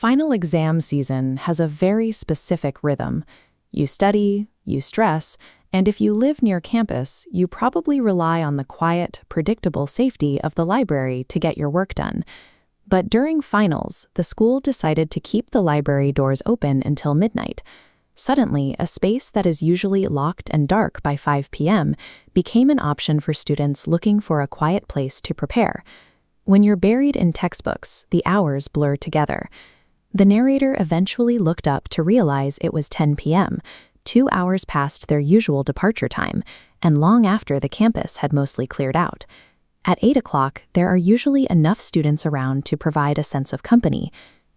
Final exam season has a very specific rhythm. You study, you stress, and if you live near campus, you probably rely on the quiet, predictable safety of the library to get your work done. But during finals, the school decided to keep the library doors open until midnight. Suddenly, a space that is usually locked and dark by 5 p.m. became an option for students looking for a quiet place to prepare. When you're buried in textbooks, the hours blur together. The narrator eventually looked up to realize it was 10 p.m., 2 hours past their usual departure time, and long after the campus had mostly cleared out. At 8 o'clock, there are usually enough students around to provide a sense of company.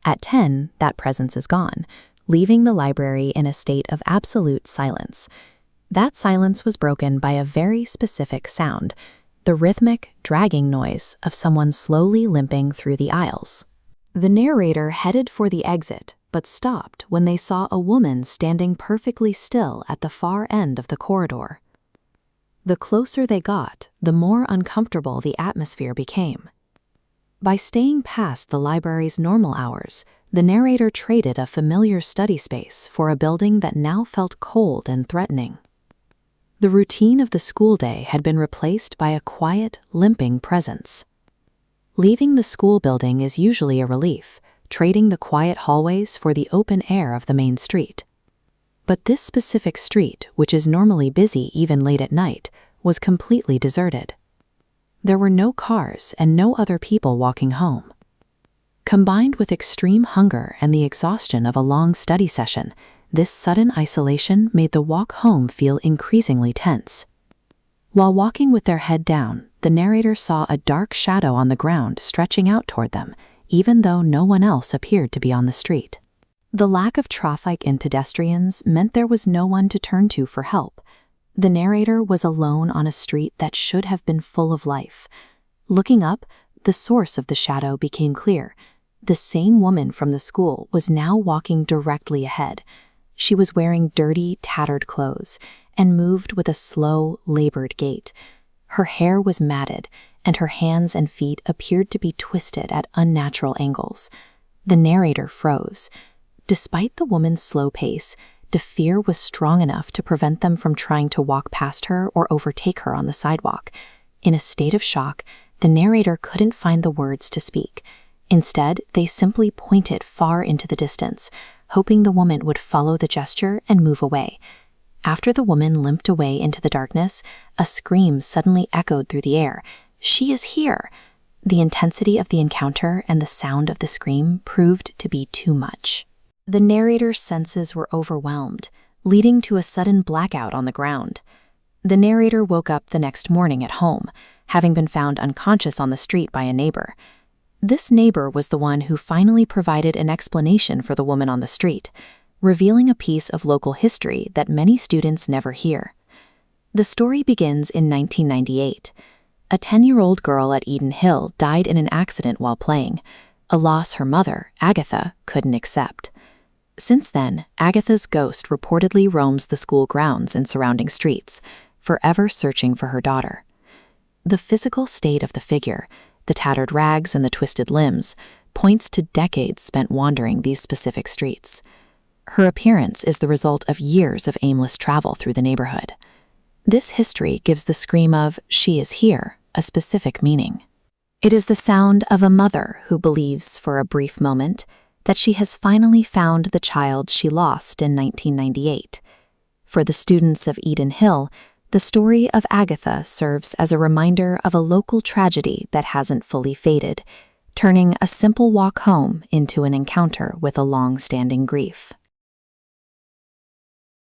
At 10, that presence is gone, leaving the library in a state of absolute silence. That silence was broken by a very specific sound, the rhythmic, dragging noise of someone slowly limping through the aisles. The narrator headed for the exit, but stopped when they saw a woman standing perfectly still at the far end of the corridor. The closer they got, the more uncomfortable the atmosphere became. By staying past the library's normal hours, the narrator traded a familiar study space for a building that now felt cold and threatening. The routine of the school day had been replaced by a quiet, limping presence. Leaving the school building is usually a relief, trading the quiet hallways for the open air of the main street. But this specific street, which is normally busy even late at night, was completely deserted. There were no cars and no other people walking home. Combined with extreme hunger and the exhaustion of a long study session, this sudden isolation made the walk home feel increasingly tense. While walking with their head down, the narrator saw a dark shadow on the ground stretching out toward them, even though no one else appeared to be on the street. The lack of traffic and pedestrians meant there was no one to turn to for help. The narrator was alone on a street that should have been full of life. Looking up, the source of the shadow became clear. The same woman from the school was now walking directly ahead. She was wearing dirty, tattered clothes and moved with a slow, labored gait. Her hair was matted, and her hands and feet appeared to be twisted at unnatural angles. The narrator froze. Despite the woman's slow pace, the fear was strong enough to prevent them from trying to walk past her or overtake her on the sidewalk. In a state of shock, the narrator couldn't find the words to speak. Instead, they simply pointed far into the distance, hoping the woman would follow the gesture and move away. After the woman limped away into the darkness, a scream suddenly echoed through the air. "She is here!" The intensity of the encounter and the sound of the scream proved to be too much. The narrator's senses were overwhelmed, leading to a sudden blackout on the ground. The narrator woke up the next morning at home, having been found unconscious on the street by a neighbor. This neighbor was the one who finally provided an explanation for the woman on the street, revealing a piece of local history that many students never hear. The story begins in 1998. A 10-year-old girl at Eden Hill died in an accident while playing, a loss her mother, Agatha, couldn't accept. Since then, Agatha's ghost reportedly roams the school grounds and surrounding streets, forever searching for her daughter. The physical state of the figure, the tattered rags and the twisted limbs, points to decades spent wandering these specific streets. Her appearance is the result of years of aimless travel through the neighborhood. This history gives the scream of "she is here" a specific meaning. It is the sound of a mother who believes, for a brief moment, that she has finally found the child she lost in 1998. For the students of Eden Hill, the story of Agatha serves as a reminder of a local tragedy that hasn't fully faded, turning a simple walk home into an encounter with a long-standing grief.